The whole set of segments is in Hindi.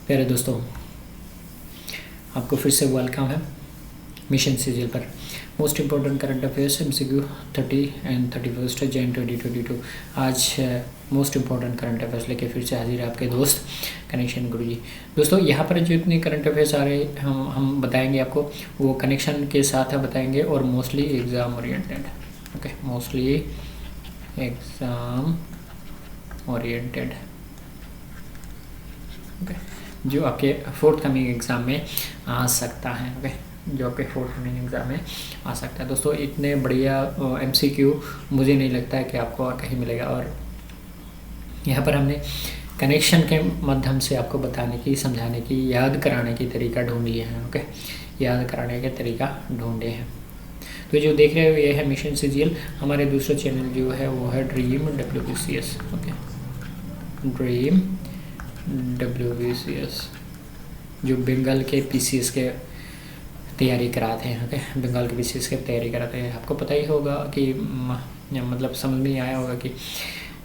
प्यारे दोस्तों, आपको फिर से वेलकम है मिशन सीरियल पर। Most important current affairs MCQ 30 and 31 Jain 2022। आज मोस्ट इम्पोर्टेंट करंट अफेयर्स लेके फिर से हाजिर है आपके दोस्त कनेक्शन गुरुजी। दोस्तों, यहाँ पर जो इतने करंट अफेयर्स आ रहे हम बताएंगे आपको, वो कनेक्शन के साथ बताएंगे और mostly exam oriented. Okay, mostly exam oriented. Okay, जो आपके फोर्थ कमिंग एग्ज़ाम में आ सकता है। ओके, जो आपके फोर्थ कमिंग एग्ज़ाम में आ सकता है। दोस्तों, इतने बढ़िया MCQ मुझे नहीं लगता है कि आपको और कहीं मिलेगा। और यहाँ पर हमने कनेक्शन के माध्यम से आपको बताने की, समझाने की, याद कराने की तरीका ढूंढी है। ओके, याद कराने का तरीका ढूंढे हैं। तो जो देख रहे हो ये है मिशन सीरियल। हमारे दूसरा चैनल जो है वो है dream WBCS। Okay, dream WBCS जो बंगाल के PCS के तैयारी कराते हैं। ओके, बंगाल के PCS के तैयारी कराते हैं। आपको पता ही होगा कि मतलब समझ में आया होगा कि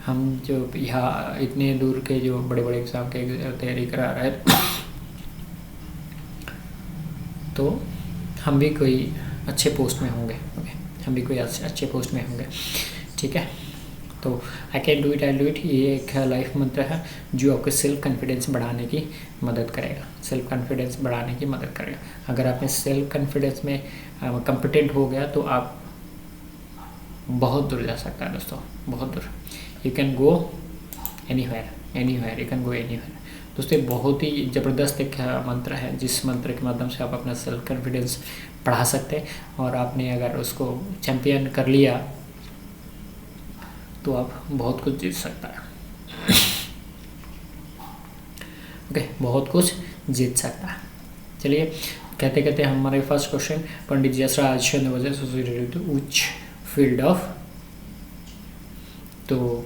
हम जो यहाँ इतने दूर के जो बड़े बड़े एग्ज़ाम के तैयारी करा रहे हैं तो हम भी कोई अच्छे पोस्ट में होंगे। ओके, हम भी कोई अच्छे पोस्ट में होंगे। ठीक है, तो आई can do it, I do it, ये एक लाइफ मंत्र है जो आपको सेल्फ कॉन्फिडेंस बढ़ाने की मदद करेगा। सेल्फ कॉन्फिडेंस बढ़ाने की मदद करेगा। अगर आप में सेल्फ कॉन्फिडेंस में कॉम्पिटेंट हो गया तो आप बहुत दूर जा सकता है दोस्तों, बहुत दूर। You can go anywhere, you can go anywhere. दोस्तों, बहुत ही ज़बरदस्त एक मंत्र है जिस मंत्र के माध्यम से आप अपना सेल्फ कॉन्फिडेंस बढ़ा सकते हैं। और आपने अगर उसको चैम्पियन कर लिया तो आप बहुत कुछ जीत सकता है। ओके, बहुत कुछ जीत सकता है। चलिए, कहते कहते हमारे फर्स्ट क्वेश्चन, पंडित जसराज चंद्र एसोसिएटेड उच्च फील्ड ऑफ, तो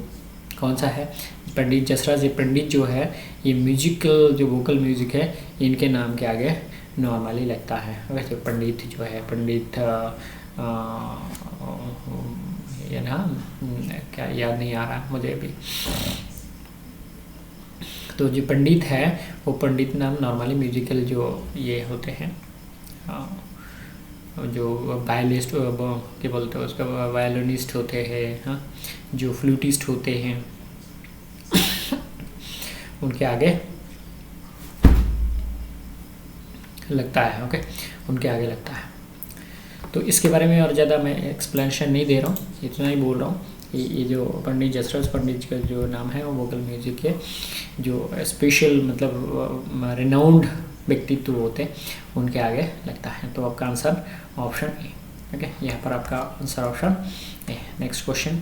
कौन सा है? पंडित जसराज। ये पंडित जो है ये म्यूजिकल, जो वोकल म्यूजिक है इनके नाम के आगे नॉर्मली लगता है। वैसे पंडित जो है, पंडित ये ना क्या याद नहीं आ रहा मुझे अभी। तो जो पंडित है वो पंडित नाम नॉर्मली म्यूजिकल जो ये होते हैं, जो वायलिस्ट क्या बोलते हैं उसका, वायलिनिस्ट होते हैं, हाँ, जो फ्लूटिस्ट होते हैं उनके आगे लगता है। ओके, उनके आगे लगता है। तो इसके बारे में और ज़्यादा मैं एक्सप्लेनेशन नहीं दे रहा हूँ, इतना ही बोल रहा हूँ। ये जो पंडित जसराज पंडित का जो नाम है वो वोकल म्यूजिक के जो स्पेशल मतलब रिनाउंड व्यक्तित्व होते हैं उनके आगे लगता है। तो आपका आंसर ऑप्शन ए। ओके, यहाँ पर आपका answer option A. Next question,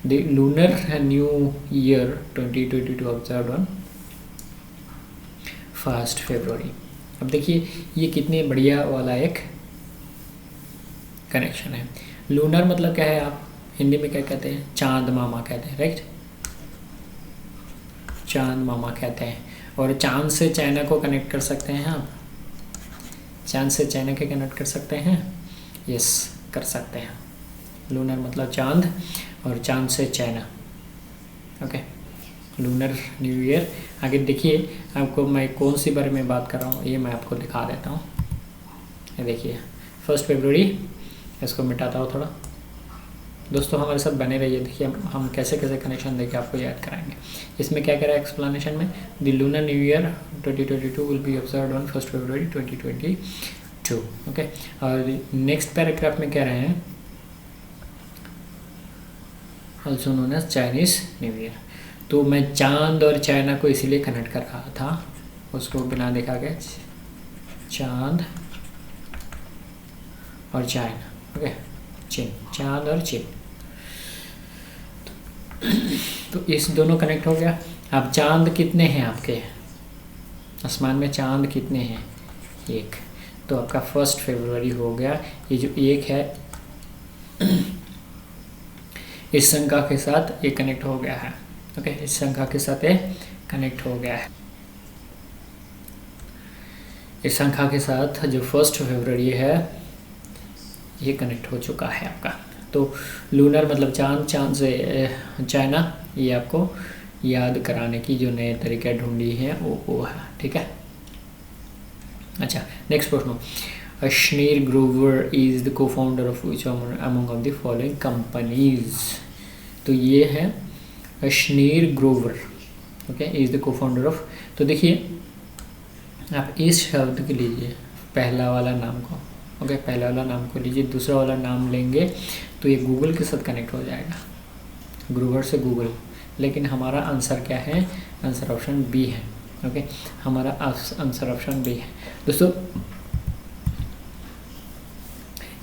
the lunar new year 2022 observe on 1 फरवरी। अब देखिए ये कितने बढ़िया वाला एक कनेक्शन है। लूनर मतलब क्या है, आप हिंदी में क्या कहते हैं? चांद मामा कहते हैं, राइट? चांद मामा कहते हैं। और चांद से चाइना को कनेक्ट कर सकते हैं आप? चांद से चाइना के कनेक्ट कर सकते हैं? यस, कर सकते हैं। लूनर मतलब चांद और चांद से China. Okay, lunar new year. आगे देखिए, आपको मैं कौन सी बारे में बात कर रहा हूँ ये मैं आपको दिखा देता हूँ। ये देखिए 1 फरवरी, इसको मिटाता हूँ थोड़ा। दोस्तों, हमारे साथ बने रहिए। देखिए हम कैसे कैसे कनेक्शन देके आपको याद कराएंगे। इसमें क्या कह रहा है एक्सप्लेनेशन में, the lunar new year 2022 will be observed on 1 February 2022। Okay, और नेक्स्ट पैराग्राफ में कह रहे हैं also known as Chinese new year. तो मैं चांद और चाइना को इसीलिए कनेक्ट कर रहा था, उसको बिना देखा गया, चांद और चाइना। ओके, चीन, चांद और चीन। तो इस दोनों कनेक्ट हो गया। अब चांद कितने हैं आपके आसमान में? चांद कितने हैं? एक। तो आपका 1 फरवरी हो गया। ये जो एक है इस संख्या के साथ ये कनेक्ट हो गया है। ओके, इस संख्या के साथ ये कनेक्ट हो गया है। इस संख्या के साथ जो 1 फरवरी है ये कनेक्ट हो चुका है आपका। तो लूनर मतलब चांद, चांद से चाइना, ये आपको याद कराने की जो नए तरीके ढूंढी है वो है, ठीक है। अच्छा, नेक्स्ट प्रश्न, अश्नीर ग्रोवर इज द को founder of which among of the following companies. तो ये है Ashneer Grover, okay, is the को फाउंडर ऑफ। तो देखिए आप इस शब्द के लीजिए पहला वाला नाम को, ओके, पहला वाला नाम को लीजिए, दूसरा वाला नाम लेंगे तो ये गूगल के साथ कनेक्ट हो जाएगा, ग्रोवर से गूगल। लेकिन हमारा आंसर क्या है, आंसर ऑप्शन बी है, ओके, हमारा आंसर ऑप्शन बी है। दोस्तों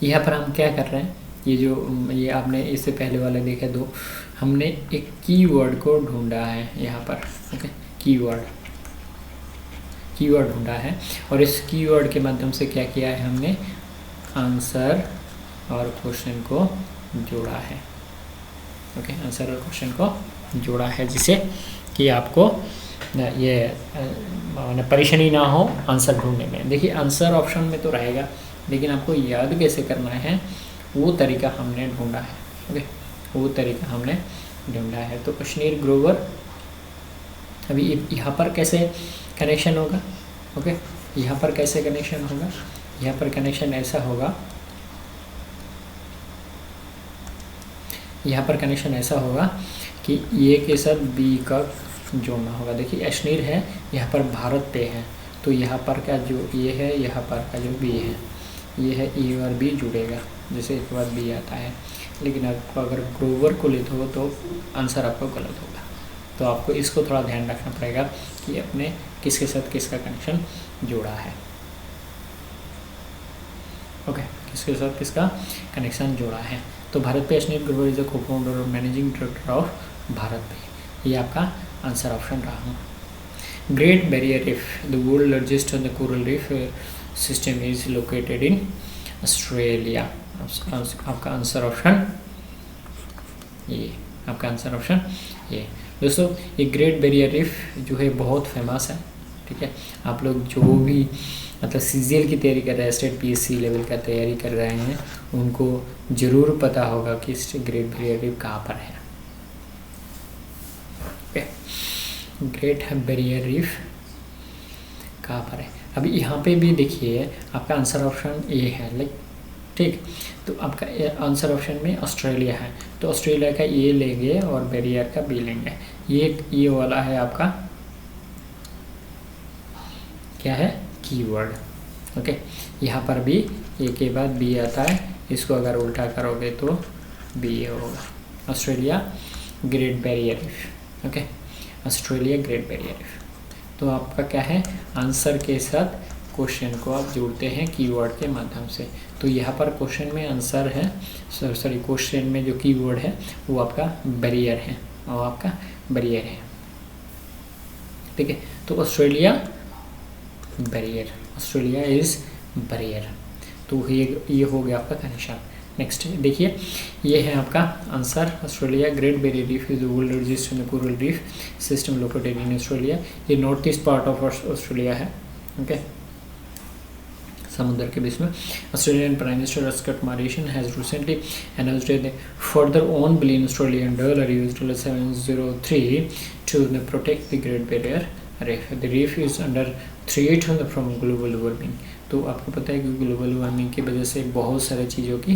यहाँ पर हम क्या कर रहे हैं, ये आपने इससे पहले वाला देखा दो, हमने एक कीवर्ड को ढूंढा है यहाँ पर, ओके, कीवर्ड ढूंढा है और इस कीवर्ड के माध्यम से क्या किया है, हमने आंसर और क्वेश्चन को जोड़ा है, ओके, आंसर और क्वेश्चन को जोड़ा है, जिससे कि आपको ये परेशानी ना हो आंसर ढूंढने में। देखिए आंसर ऑप्शन में तो रहेगा, लेकिन आपको याद कैसे करना है वो तरीका हमने ढूंढा है, ओके, वो तरीका हमने ढूंढा है। तो अश्नीर ग्रोवर, अभी यहाँ पर कैसे कनेक्शन होगा, ओके, यहाँ पर कैसे कनेक्शन होगा, यहाँ पर कनेक्शन ऐसा होगा, यहाँ पर कनेक्शन ऐसा होगा कि ये के साथ बी का जोड़ना होगा। देखिए अश्नीर है, यहाँ पर भारत पे है, तो यहाँ पर का जो ये है, यहाँ पर का जो बी है, ये है ई और बी जुड़ेगा, जैसे एक बार बी आता है। लेकिन आपको अगर ग्रोवर को लेते हो तो आंसर आपको गलत होगा, तो आपको इसको थोड़ा ध्यान रखना पड़ेगा कि अपने किसके साथ किसका कनेक्शन जोड़ा है, ओके, किसके साथ किसका कनेक्शन जोड़ा है। तो भारत पे अश्नीर ग्रोवर इज द को फाउंडर और मैनेजिंग डायरेक्टर ऑफ भारत पे, ये आपका आंसर ऑप्शन रहा। Great Barrier reef, the world largest coral reef system is located in Australia. आपका आंसर ऑप्शन ये, आपका आंसर ऑप्शन ये। दोस्तों ये ग्रेट बैरियर रीफ जो है बहुत फेमस है, ठीक है। आप लोग जो भी मतलब सीजीएल की तैयारी कर रहे हैं, स्टेट पीएससी लेवल का तैयारी कर रहे हैं, उनको ज़रूर पता होगा कि ग्रेट बैरियर रीफ कहाँ पर है, ओके, ग्रेट बैरियर रीफ कहाँ पर है। अभी यहाँ पे भी देखिए आपका आंसर ऑप्शन ए है, लाइक, ठीक। तो आपका आंसर ऑप्शन में ऑस्ट्रेलिया है, तो ऑस्ट्रेलिया का ए लेंगे और बैरियर का बी लेंगे। ये वाला है आपका क्या है, कीवर्ड, ओके। यहाँ पर भी ए के बाद बी आता है, इसको अगर उल्टा करोगे तो बी होगा, Australia Great Barrier reef, okay, Australia Great Barrier reef. तो आपका क्या है, आंसर के साथ क्वेश्चन को आप जोड़ते हैं कीवर्ड के माध्यम से। तो यहाँ पर क्वेश्चन में आंसर है, सॉरी क्वेश्चन में जो कीवर्ड है वो आपका बैरियर है, और आपका बैरियर है, ठीक है। तो Australia barrier, Australia is barrier, तो ये हो गया आपका कनेक्शन। नेक्स्ट देखिए, ये है आपका answer, Australia Great Barrier Reef is the world largest coral reef system located in Australia. ये north east part of Australia है, ओके, समुद्र के बीच में। Australian prime minister Scott Morrison has recently announced a further $1 billion Australian dollar $703 to protect the Great Barrier Reef. The reef is under threat from global warming. तो आपको पता है कि ग्लोबल वार्मिंग की वजह से बहुत सारी चीज़ों की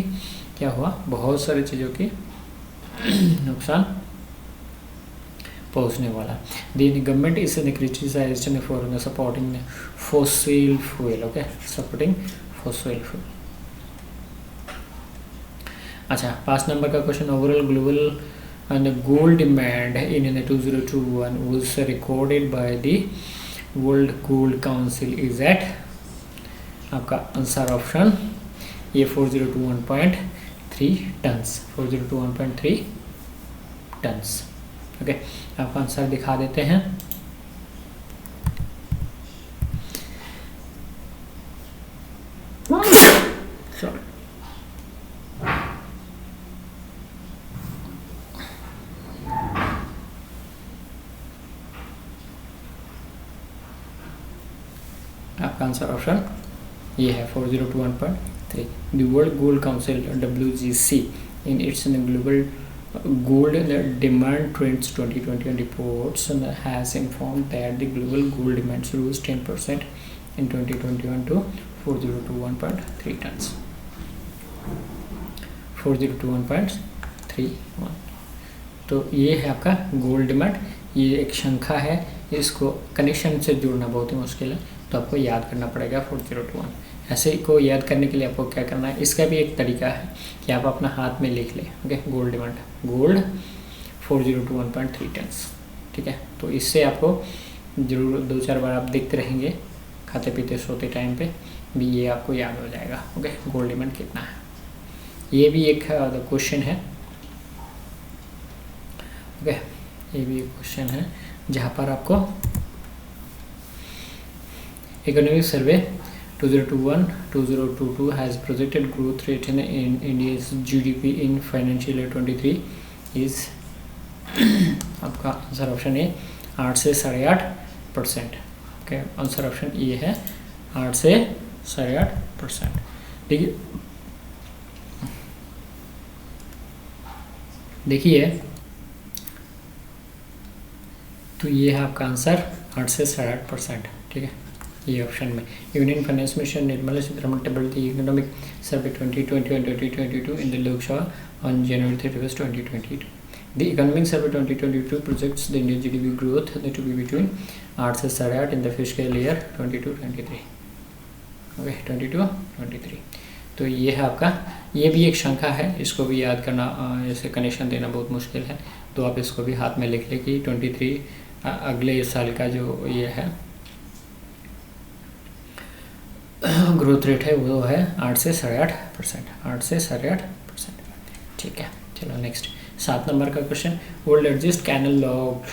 क्या हुआ, बहुत सारी चीज़ों की नुकसान पहुंचने वाला। The government is criticized for supporting fossil fuel, okay, supporting fossil fuel. अच्छा, 5 नंबर का question, overall global and gold demand in 2021 was recorded by the World Gold Council is at, आपका आंसर ऑप्शन ये 4021.3 टन्स, 4021.3 टन्स, ओके। आपका आंसर दिखा देते हैं, सॉरी, आपका आंसर ऑप्शन ये है 4021.3। The world gold council WGC in its global gold demand trends 2020 reports has informed that the global gold demand rose 10% in 2021 to 4021.3 tons. 4021.31। तो ये है आपका गोल्ड डिमांड, ये एक संख्या है, इसको कनेक्शन से जोड़ना बहुत ही मुश्किल है, तो आपको याद करना पड़ेगा 4021। ऐसे को याद करने के लिए आपको क्या करना है, इसका भी एक तरीका है कि आप अपना हाथ में लिख लें। Okay, gold demand, gold 4021.3 tonnes, ठीक है। तो इससे आपको जरूर 2-4 बार आप देखते रहेंगे, खाते पीते सोते टाइम पे भी ये आपको याद हो जाएगा। ओके, गोल्ड डिमांड कितना है, ये भी एक क्वेश्चन है। ओके, ये भी एक क्वेश्चन है जहाँ पर आपको economic survey 2021-2022 has projected growth rate in India's GDP in financial year 23 is आपका आंसर ऑप्शन ए 8 से 8.5%। ओके, आंसर ऑप्शन ए है 8 से 8.5%। देखिए तो ये है आपका आंसर 8 से 8.5%, ठीक है, ये ऑप्शन में। Union finance minister Nirmala Sitharaman tabled the economic survey 2020 and 2022 in the Lok Sabha on January 31st, 2022. The economic survey 2022 projects the Indian GDP growth to be between 8 से 8.5 in the fiscal year 22-23। Okay, 22-23। तो ये है आपका, ये भी एक संख्या है, इसको भी याद करना, ऐसे कनेक्शन देना बहुत मुश्किल है, तो आप इसको भी हाथ में लिख लें कि 23 अगले साल का जो ये है ग्रोथ रेट है वो है 8 से 8.5%, 8 से 8.5%, ठीक है। चलो नेक्स्ट 7 नंबर का question, world largest canal lock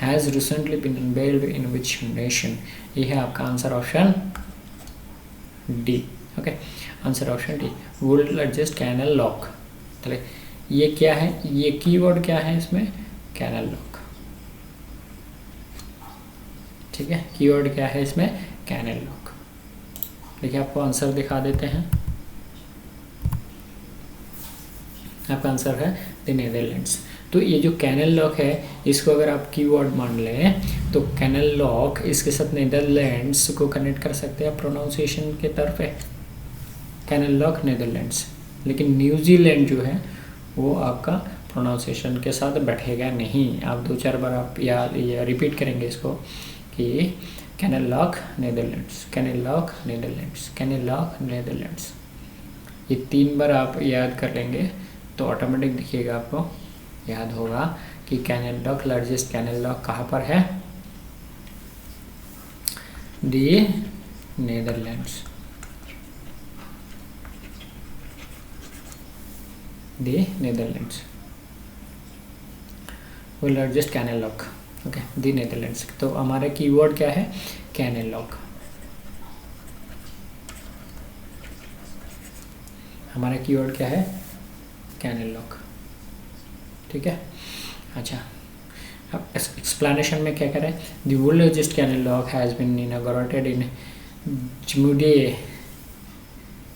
has recently been unveiled in which nation. ये है आपका answer option D. Okay, answer option D, world largest canal lock. चलिए, ये क्या है, ये कीवर्ड क्या है इसमें, कैनल लॉक, ठीक है, कीवर्ड क्या है इसमें, कैनल लॉक। देखिए आपको आंसर दिखा देते हैं, आपका आंसर है द नेदरलैंड्स। तो ये जो कैनल लॉक है, इसको अगर आप कीवर्ड मान लें तो कैनल लॉक, इसके साथ नेदरलैंड्स को कनेक्ट कर सकते हैं प्रोनाउंसिएशन के तरफ है, कैनल लॉक नेदरलैंड्स। लेकिन न्यूजीलैंड जो है वो आपका प्रोनाउंसिएशन के साथ बैठेगा नहीं। आप 2-4 बार आप याद या रिपीट करेंगे इसको कि canal lock Netherlands, canal lock Netherlands, canal lock Netherlands. ये 3 बार आप याद कर लेंगे तो ऑटोमेटिक दिखिएगा, आपको याद होगा कि canal lock, largest canal lock कहाँ पर है, दी नेदरलैंड्स, दी नेदरलैंड्स, वो largest canal lock. Okay, the Netherlands. तो हमारा कीवर्ड क्या है, कैनल लॉक। हमारा कीवर्ड क्या है, कैनल लॉक, ठीक है। अच्छा, अब एक्सप्लेनेशन में क्या करें, the world largest canal lock has been inaugurated in IJmuiden.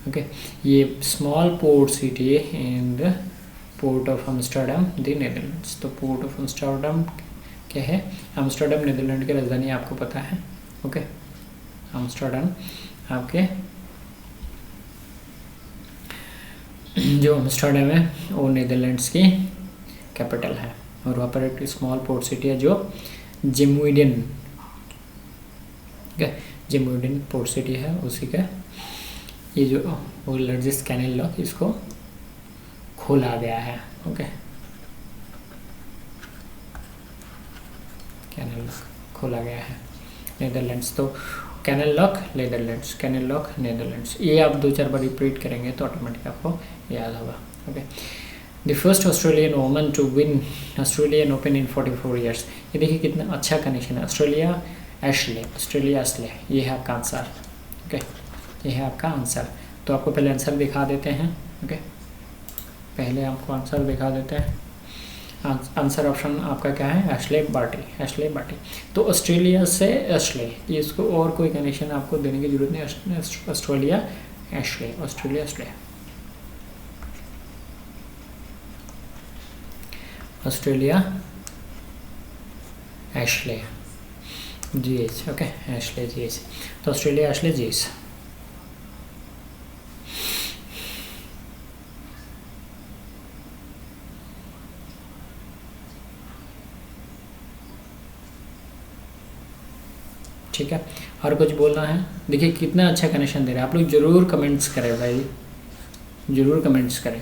Okay, ये small port city in the port of Amsterdam, the Netherlands. तो पोर्ट ऑफ एम्स्टर्डम क्या है, एम्स्टर्डम नेदरलैंड की राजधानी आपको पता है। ओके, एम्स्टर्डम आपके जो एम्स्टर्डम है वो नेदरलैंड्स की कैपिटल है, और वहाँ पर एक स्मॉल पोर्ट सिटी है जो जेमुइडन, जेमुइडन पोर्ट सिटी है, उसी का ये जो वो लार्जेस्ट कैनल लॉक, इसको खोला गया है। ओके, कैनल लॉक खोला गया है नेदरलैंड्स। तो canal lock Netherlands, canal lock Netherlands, ये आप 2-4 बार रिपीट करेंगे तो ऑटोमेटिक आपको याद होगा। Okay, the first Australian woman to win Australian open in 44 years. ये देखिए कितना अच्छा कनेक्शन है, ऑस्ट्रेलिया एशले, ऑस्ट्रेलिया एशले, ये है आपका आंसर। ओके, ये है आपका आंसर। तो आपको पहले आंसर दिखा देते हैं। ओके, पहले आपको आंसर दिखा देते हैं। आंसर ऑप्शन आपका क्या है, एशले बार्टी, एशले बार्टी। तो ऑस्ट्रेलिया से एशले, ये इसको और कोई कनेक्शन आपको देने की जरूरत नहीं, Australia Ashleigh, Australia Ashleigh. Australia Ashleigh GH, okay, Ashleigh GH, तो ऑस्ट्रेलिया एशले जीएच। ठीक है, और कुछ बोलना है? देखिए कितना अच्छा कनेक्शन दे रहे हैं आप लोग, ज़रूर कमेंट्स करें भाई, ज़रूर कमेंट्स करें।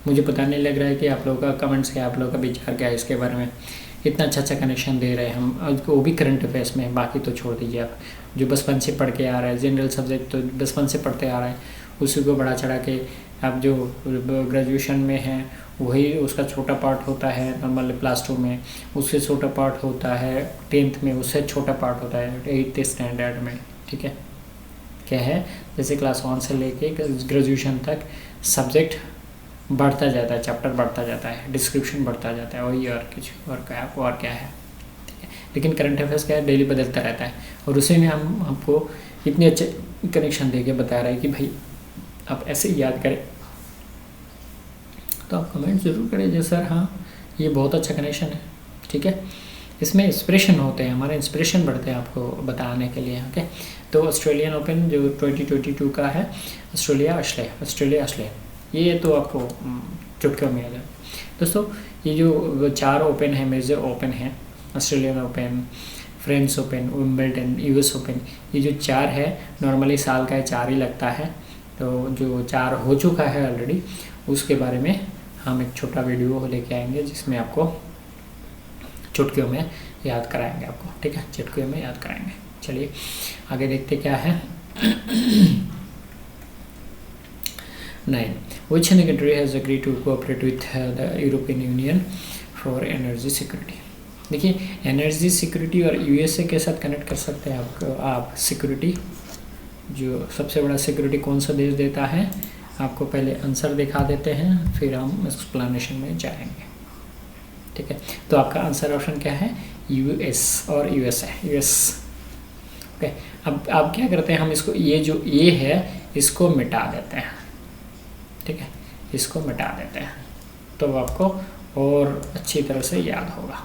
मुझे पता नहीं लग रहा है कि आप लोगों का कमेंट्स क्या, आप लोगों का विचार क्या है इसके बारे में। इतना अच्छा अच्छा कनेक्शन दे रहे हैं हम, वो भी करंट अफेयर्स में, बाकी तो छोड़ दीजिए आप। जो बचपन से पढ़ के आ रहा है, जनरल सब्जेक्ट तो बचपन से पढ़ते आ रहे हैं, उसी को बढ़ा चढ़ा के आप जो ग्रेजुएशन में हैं वही उसका छोटा पार्ट होता है, नॉर्मल +2 में उससे छोटा पार्ट होता है, 10th में उससे छोटा पार्ट होता है, 8th स्टैंडर्ड में। ठीक है, क्या है, जैसे क्लास 1 से लेके ग्रेजुएशन तक सब्जेक्ट बढ़ता जाता है, चैप्टर बढ़ता जाता है, डिस्क्रिप्शन बढ़ता जाता है, वही और कुछ और क्या है। ठीक है, लेकिन करंट अफेयर्स क्या है, डेली बदलता रहता है, और उसी में हम आपको इतने अच्छे कनेक्शन दे के बता रहे हैं कि भाई आप ऐसे याद करें। तो आप कमेंट ज़रूर करें जो सर हाँ ये बहुत अच्छा कनेक्शन है। ठीक है, इसमें इंस्पिरेशन होते हैं, हमारे इंस्पिरेशन बढ़ते हैं आपको बताने के लिए। ओके, तो ऑस्ट्रेलियन ओपन जो 2022 का है, ऑस्ट्रेलिया एशले, ये तो आपको चुटकियों में आ जाए। दोस्तों ये जो 4 ओपन है, मेजर ओपन है, Australian open, French open, Wimbledon, US open, ये जो 4 है नॉर्मली साल का 4 ही लगता है। तो जो 4 हो चुका है ऑलरेडी, उसके बारे में हम एक छोटा वीडियो लेके आएंगे जिसमें आपको चुटकियों में याद कराएंगे आपको। ठीक है, चुटकियों में याद कराएंगे। चलिए आगे देखते क्या है। 9. Which country has agreed to cooperate with the European Union for energy security? देखिए एनर्जी सिक्योरिटी और यूएसए के साथ कनेक्ट कर सकते हैं आप सिक्योरिटी, जो सबसे बड़ा सिक्योरिटी कौन सा देश देता है, आपको पहले आंसर दिखा देते हैं, फिर हम एक्सप्लेनेशन में जाएंगे। ठीक है, तो आपका आंसर ऑप्शन क्या है, यूएस और यूएसए, यूएस। ओके, अब आप क्या करते हैं, हम इसको ये जो ए है इसको मिटा देते हैं। ठीक है, इसको मिटा देते हैं तो आपको और अच्छी तरह से याद होगा,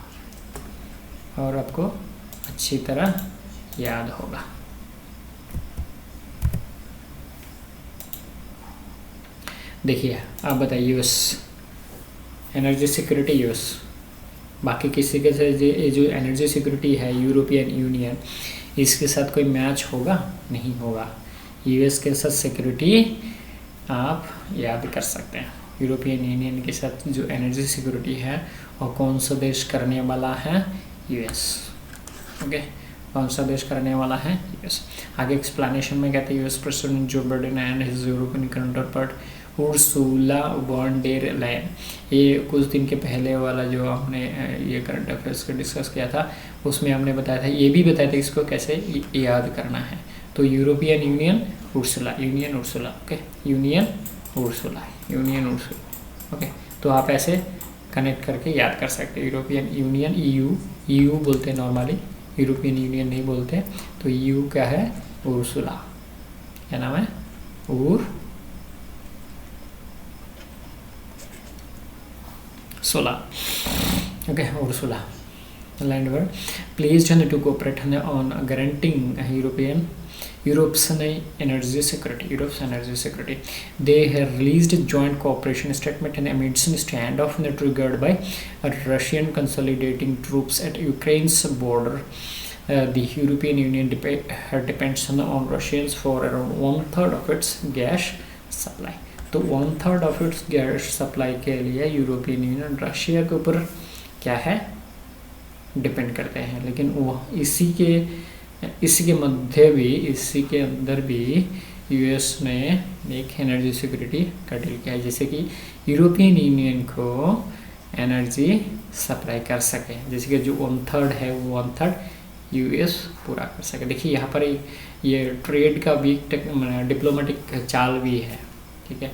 और आपको अच्छी तरह याद होगा। देखिए आप बताइए, यूएस एनर्जी सिक्योरिटी यूएस, बाकी किसी के से ये जो एनर्जी सिक्योरिटी है यूरोपियन यूनियन, इसके साथ कोई मैच होगा, नहीं होगा। यूएस के साथ सिक्योरिटी आप याद कर सकते हैं, यूरोपियन यूनियन के साथ जो एनर्जी सिक्योरिटी है और कौन सा देश करने वाला है, यूएस। ओके, कौन सा देश करने वाला है, यूएस। आगे एक्सप्लेनेशन में कहते हैं US president Joe Biden and his European counterpart Ursula von der Leyen, ये कुछ दिन के पहले वाला जो हमने ये करंट अफेयर्स का डिस्कस किया था, उसमें हमने बताया था, ये भी बताया था इसको कैसे याद करना है। तो European union Ursula, union Ursula, okay, union Ursula, union Ursula. Okay, तो आप ऐसे कनेक्ट करके याद कर सकते हैं। यूरोपियन यूनियन, ईयू बोलते हैं नॉर्मली, यूरोपियन यूनियन नहीं बोलते। तो ईयू क्या है, उर्सुला, क्या नाम है, Ursula. Okay, Ursula land word placed to cooperate on guaranteeing Europe's energy security. They have released a joint cooperation statement and amidst standoff triggered by Russian consolidating troops at Ukraine's border. The European Union depends on Russians for around 1/3 of its gas supply. तो 1/3 ऑफ इट्स गैस सप्लाई के लिए यूरोपियन यूनियन रशिया के ऊपर क्या है, डिपेंड करते हैं। लेकिन वो इसी के मध्य भी, इसी के अंदर भी यूएस ने एक एनर्जी सिक्योरिटी का डील किया है, जैसे कि यूरोपियन यूनियन को एनर्जी सप्लाई कर सके, जैसे कि जो 1/3 है वो 1/3 यूएस पूरा कर सके। देखिए यहाँ पर ये ट्रेड का भी डिप्लोमेटिक चाल भी है। ठीक है,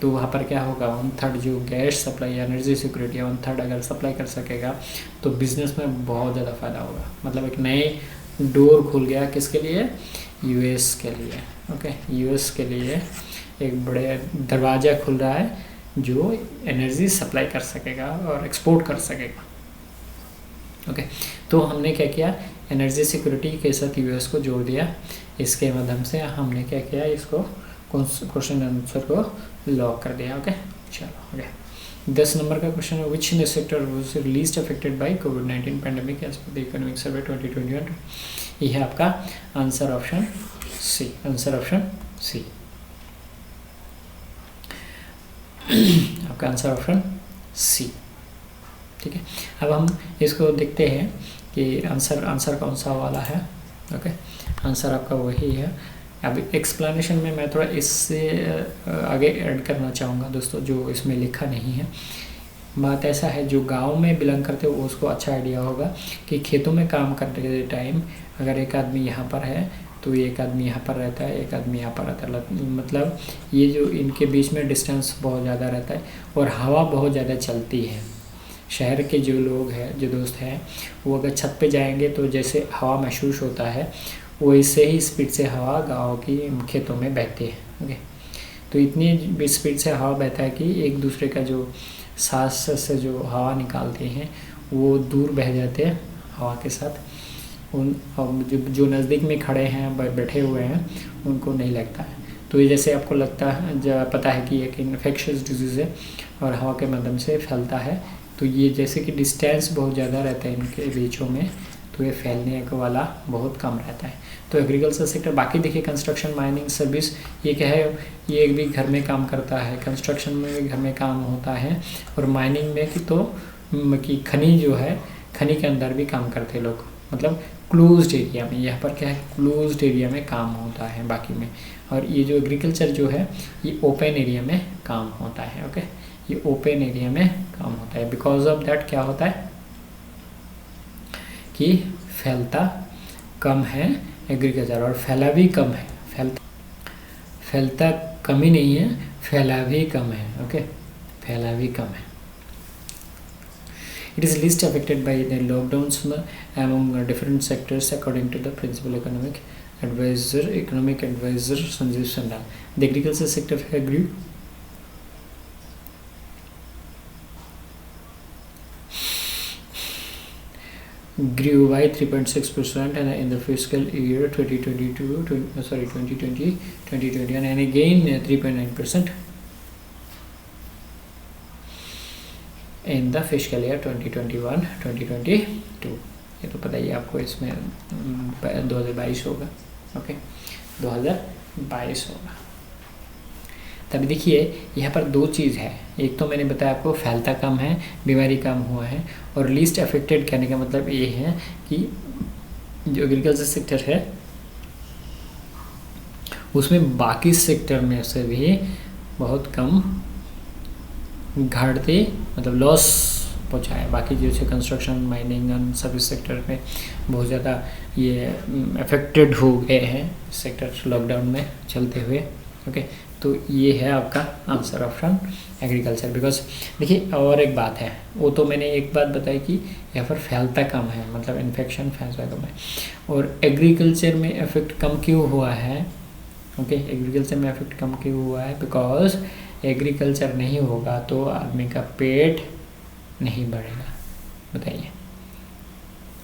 तो वहाँ पर क्या होगा, 1/3 जो गैस सप्लाई एनर्जी सिक्योरिटी है 1/3 अगर सप्लाई कर सकेगा तो बिजनेस में बहुत ज़्यादा फ़ायदा होगा। मतलब एक नए डोर खुल गया किसके लिए, यूएस के लिए। ओके, यूएस के लिए एक बड़े दरवाज़ा खुल रहा है जो एनर्जी सप्लाई कर सकेगा और एक्सपोर्ट कर सकेगा। ओके, तो हमने क्या किया, एनर्जी सिक्योरिटी के साथ यूएस को जोड़ दिया। इसके माध्यम से हमने क्या किया, इसको क्वेश्चन आंसर को लॉक कर दिया। ओके, चलो ओके। 10 नंबर का क्वेश्चन है, which sector was least affected by कोविड-19 pandemic as per the economic survey 2021। ये है आपका answer option C, answer option C, आपका आंसर ऑप्शन सी। ठीक है, अब हम इसको देखते हैं कि आंसर कौन सा वाला है। ओके, आंसर आपका वही है। अभी एक्सप्लेनेशन में मैं थोड़ा इससे आगे ऐड करना चाहूँगा दोस्तों, जो इसमें लिखा नहीं है। बात ऐसा है, जो गांव में बिलोंग करते हो उसको अच्छा आइडिया होगा कि खेतों में काम करते टाइम अगर एक आदमी यहाँ पर है तो एक आदमी यहाँ पर रहता है, एक आदमी यहाँ पर रहता है, मतलब ये जो इनके बीच में डिस्टेंस बहुत ज़्यादा रहता है और हवा बहुत ज़्यादा चलती है। शहर के जो लोग हैं, जो दोस्त हैं, वो अगर छत पे जाएंगे तो जैसे हवा महसूस होता है वैसे ही स्पीड से हवा गाँव की खेतों में बहती है। ओके, तो इतनी स्पीड से हवा बहता है कि एक दूसरे का जो सांस से जो हवा निकालते हैं वो दूर बह जाते हैं हवा के साथ। उन जो नज़दीक में खड़े हैं, बैठे हुए हैं, उनको नहीं लगता है। तो ये जैसे आपको लगता है, पता है कि एक इन्फेक्शियस डिजीज़ है और हवा के माध्यम से फैलता है, तो ये जैसे कि डिस्टेंस बहुत ज़्यादा रहता है इनके बीचों में, तो ये फैलने का वाला बहुत कम रहता है। तो एग्रीकल्चर सेक्टर, बाकी देखिए कंस्ट्रक्शन, माइनिंग, सर्विस, ये क्या है, ये भी घर में काम करता है, कंस्ट्रक्शन में भी घर में काम होता है, और माइनिंग में कि खनी जो है, खनी के अंदर भी काम करते हैं लोग, मतलब क्लोज्ड एरिया में। यहाँ पर क्या है, क्लोज्ड एरिया में काम होता है बाकी में। और ये जो एग्रीकल्चर जो है ये ओपन एरिया में काम होता है। ओके, ये ओपन एरिया में काम होता है। बिकॉज ऑफ दैट क्या होता है कि फैलता कम है एग्रीकल्चर, और फैला भी कम है। फैलता कम ही नहीं है, फैला भी कम है। ओके, फैला भी कम है। It is least affected by the lockdowns among different sectors according to the principal economic advisor Sanjeev Sandal. The agriculture sector grew by 3.6% and in the fiscal year 2020-2021 and again 3.9% in the physical year 2021-2022। ये तो पता ही आपको, इसमें 2022 होगा। ओके, 2022 होगा। तभी देखिए यहाँ पर दो चीज़ है, एक तो मैंने बताया आपको फैलता कम है, बीमारी कम हुआ है, और लीस्ट अफेक्टेड कहने का मतलब ये है कि जो एग्रीकल्चर सेक्टर है उसमें बाकी सेक्टर में से भी बहुत कम घाटे, मतलब लॉस पहुँचा है। बाकी जैसे construction, mining and service sector में बहुत ज़्यादा ये अफेक्टेड हो गए हैं सेक्टर लॉकडाउन में चलते हुए। ओके, तो ये है आपका आंसर ऑप्शन एग्रीकल्चर। बिकॉज देखिए और एक बात है, वो तो मैंने एक बात बताई कि यहाँ पर फैलता कम है, मतलब इन्फेक्शन फैलता कम है, और एग्रीकल्चर में इफेक्ट कम क्यों हुआ है। ओके, एग्रीकल्चर में इफेक्ट कम क्यों हुआ है, बिकॉज एग्रीकल्चर नहीं होगा तो आदमी का पेट नहीं बढ़ेगा। बताइए,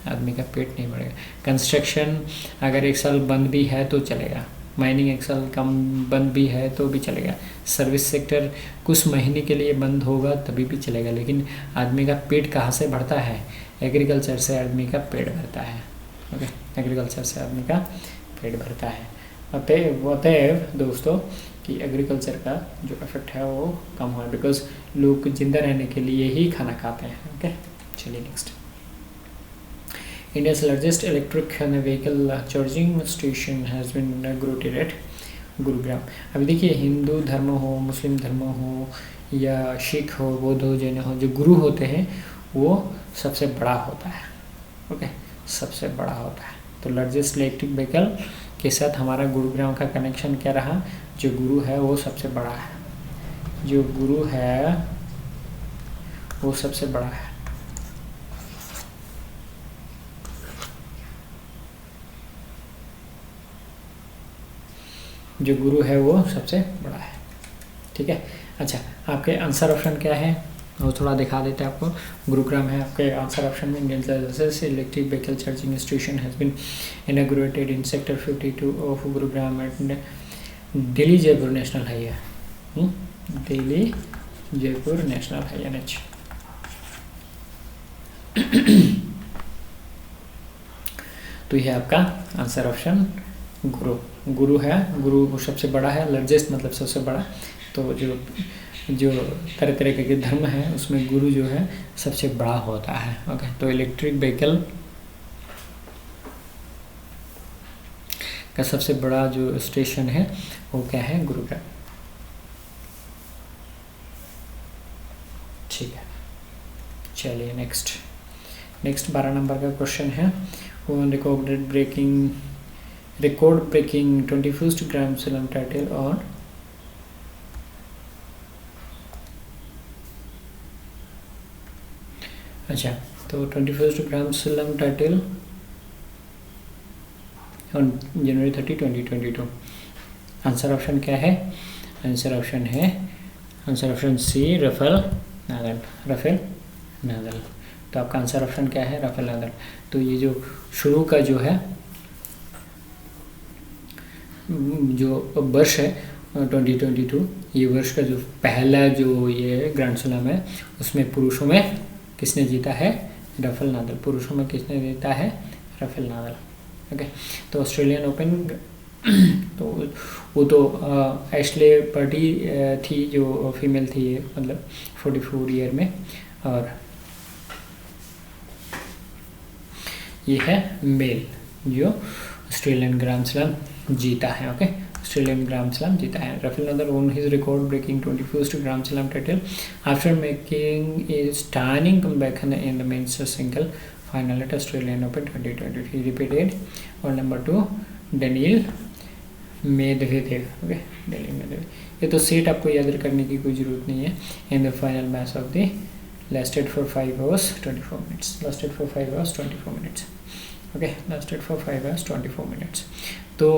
आदमी का पेट नहीं बढ़ेगा। कंस्ट्रक्शन अगर एक साल बंद भी है तो चलेगा, माइनिंग एक साल कम बंद भी है तो भी चलेगा, सर्विस सेक्टर कुछ महीने के लिए बंद होगा तभी भी चलेगा, लेकिन आदमी का पेट कहाँ से बढ़ता है, एग्रीकल्चर से आदमी का पेट भरता है। ओके, एग्रीकल्चर से आदमी का पेट भरता है। अतएव दोस्तों कि एग्रीकल्चर का जो इफेक्ट है वो कम हुआ है, बिकॉज लोग जिंदा रहने के लिए ही खाना खाते हैं। ओके, चलिए next. India's largest electric vehicle charging station has been inaugurated at Gurugram. अभी देखिए, हिंदू धर्म हो, मुस्लिम धर्म हो, या सिख हो, बौद्ध हो, जैन हो, जो गुरु होते हैं वो सबसे बड़ा होता है। ओके, सबसे बड़ा होता है। तो लार्जेस्ट इलेक्ट्रिक व्हीकल के साथ हमारा गुरुग्राम का कनेक्शन क्या रहा, जो गुरु है वो सबसे बड़ा है, जो गुरु है वो सबसे बड़ा है। जो गुरु है वो सबसे बड़ा है। ठीक है, अच्छा आपके आंसर ऑप्शन क्या है वो थोड़ा दिखा देते हैं आपको। गुरुग्राम है आपके आंसर ऑप्शन में। Indian services electric vehicle charging station has been inaugurated in sector 52 of Gurugram and Delhi Jaipur national highway. Delhi Jaipur national highway NH। तो यह आपका आंसर ऑप्शन गुरु है। गुरु सबसे बड़ा है, लार्जेस्ट मतलब सबसे बड़ा। तो जो तरह तरह के धर्म है उसमें गुरु जो है सबसे बड़ा होता है। ओके, तो इलेक्ट्रिक व्हीकल का सबसे बड़ा जो स्टेशन है वो क्या है? गुरुग्राम। ठीक है, चलिए नेक्स्ट 12 नंबर का क्वेश्चन है। Record breaking 21st grand slam title on अच्छा, तो 21st grand slam title on January 30, 2022। Answer option क्या है? Answer option C Rafael Nadal. तो आपका आंसर ऑप्शन क्या है? Rafael Nadal. तो ये जो शुरू का जो है जो वर्ष है 2022, ये वर्ष का जो पहला जो ये ग्रैंड स्लैम है उसमें पुरुषों में किसने जीता है? Rafael Nadal. पुरुषों में किसने जीता है? Rafael Nadal. ओके, तो ऑस्ट्रेलियन ओपन तो वो तो एशले बर्टी थी जो फीमेल थी, मतलब 44 ईयर में, और ये है मेल जो ऑस्ट्रेलियन ग्रैंड स्लैम जीता है। ओके, ऑस्ट्रेलियन ग्रैंड स्लैम जीता है। Rafael Nadal won his record breaking 21st Grand Slam title after making a stunning comeback in the men's single final at Australian Open 2020. He repeated on number 2 Daniel Medvedev. Okay, Daniel Medvedev. ये तो सेट आपको याद करने की कोई ज़रूरत नहीं है। In the final match of the lasted for 5 hours 24 minutes। lasted for 5 hours 24 minutes। Okay, lasted for 5 hours 24 minutes। तो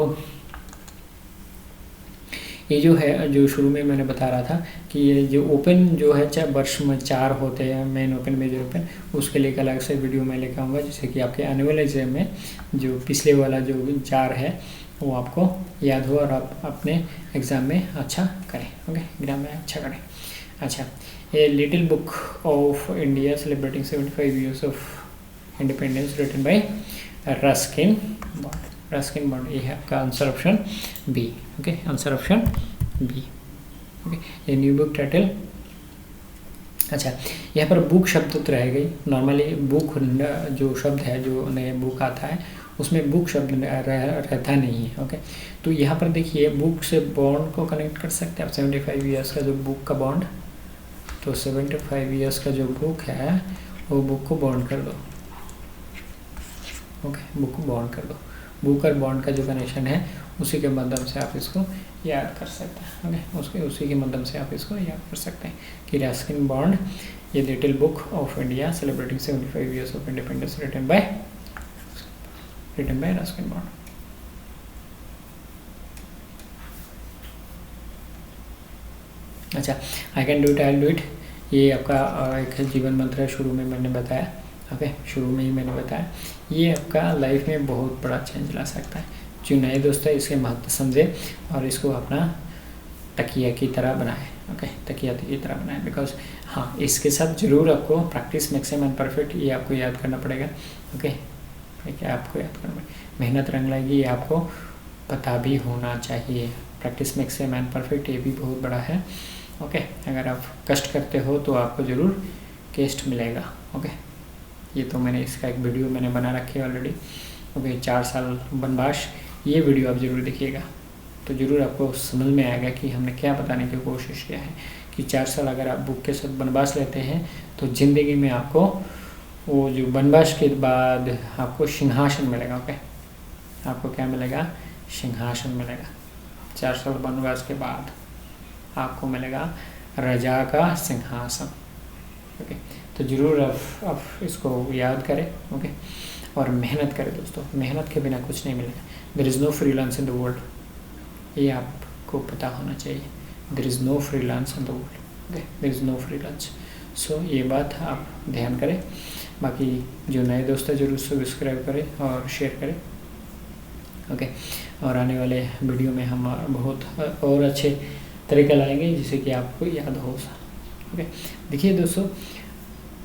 ये जो है, जो शुरू में मैंने बता रहा था कि ये जो ओपन जो है चाहे वर्ष में 4 होते हैं, मेन ओपन, मेजर ओपन, उसके लिए अलग से वीडियो मैं लेकर आऊँगा, जिससे कि आपके एनुअल एग्जाम में जो पिछले वाला जो 4 है वो आपको याद हो और आप अपने एग्ज़ाम में अच्छा करें। ओके, एग्जाम में अच्छा करें। अच्छा, a little book of India celebrating 75 years of independence written by Ruskin Bond. ये है आपका answer option B. Okay, answer option B. Okay, ये न्यू बुक टाइटल। अच्छा, यहाँ पर बुक शब्द तो रह गई। नॉर्मली बुक जो शब्द है, जो नए बुक आता है उसमें बुक शब्द रहता नहीं है। ओके, तो यहाँ पर देखिए बुक से बॉन्ड को कनेक्ट कर सकते हैं आप। 75 ईयर्स का जो बुक का बॉन्ड, तो 75 ईयर्स का जो बुक है वो बुक को बॉन्ड कर दो। ओके, बुक को बॉन्ड कर दो। बुक और बॉन्ड का जो कनेक्शन है उसी के माध्यम से आप इसको याद कर सकते हैं। ओके, उसी के माध्यम से आप इसको याद कर सकते हैं कि रस्किन बॉन्ड, ये little book of India celebrating 75 years of independence written by Ruskin Bond. अच्छा, I can do it, I will do it, ये आपका एक जीवन मंत्र है, शुरू में मैंने बताया। ओके, शुरू में ही मैंने बताया, ये आपका लाइफ में बहुत बड़ा चेंज ला सकता है। जो नए दोस्त है इसके महत्व समझे और इसको अपना तकिया की तरह बनाए। ओके, तकिया की तरह बनाए, बिकॉज हाँ, इसके साथ ज़रूर आपको प्रैक्टिस मैक्सिमम एंड परफेक्ट ये आपको याद करना पड़ेगा। ओके, आपको याद करना, मेहनत रंग लाएगी, ये आपको पता भी होना चाहिए। प्रैक्टिस मैक्सिमम एंड परफेक्ट ये भी बहुत बड़ा है। ओके, अगर आप कष्ट करते हो तो आपको ज़रूर केस्ट मिलेगा। ओके, ये तो मैंने इसका एक वीडियो मैंने बना रखी है ऑलरेडी। ओके, 4 साल वनवास, ये वीडियो आप ज़रूर देखिएगा तो ज़रूर आपको समझ में आएगा कि हमने क्या बताने की कोशिश किया है कि 4 साल अगर आप बुक के साथ वनवास लेते हैं तो ज़िंदगी में आपको वो जो वनवास के बाद आपको सिंहासन मिलेगा। ओके, आपको क्या मिलेगा? सिंहासन मिलेगा। 4 साल वनवास के बाद आपको मिलेगा राजा का सिंहासन। ओके, तो ज़रूर आप इसको याद करें। ओके, और मेहनत करें दोस्तों, मेहनत के बिना कुछ नहीं मिलेगा। There is no freelance in the world, ये आपको पता होना चाहिए। There is no freelance in the world. Okay, there is no free lunch. So ये बात आप ध्यान करें। बाकी जो नए दोस्त हैं जरूर सब्सक्राइब करें और शेयर करें। ओके, और आने वाले वीडियो में हम बहुत और अच्छे तरीके लाएंगे जिससे कि आपको याद हो। ओके, देखिए दोस्तों,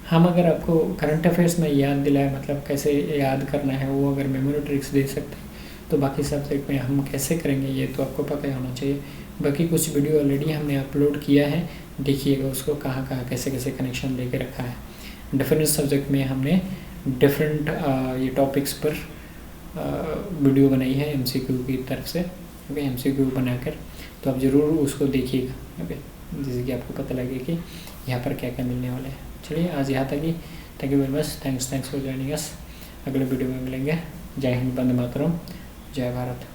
हम अगर आपको करंट अफेयर्स में याद दिलाए, मतलब कैसे याद करना है वो अगर मेमोरी ट्रिक्स दे सकते हैं, तो बाकी सब्जेक्ट में हम कैसे करेंगे ये तो आपको पता ही होना चाहिए। बाकी कुछ वीडियो ऑलरेडी हमने अपलोड किया है, देखिएगा उसको, कहाँ कहाँ कैसे कैसे कनेक्शन लेके रखा है। डिफरेंट सब्जेक्ट में हमने डिफरेंट ये टॉपिक्स पर वीडियो बनाई है MCQ की तरफ से। ओके, MCQ बनाकर तो आप ज़रूर उसको देखिएगा। ओके, जिससे कि आपको पता लगे कि यहाँ पर क्या क्या मिलने वाला है। चलिए आज यहाँ तक ही। Thank you very much, thanks for joining us. अगले वीडियो में मिलेंगे। जय हिंद, वंदे मातरम, जय भारत।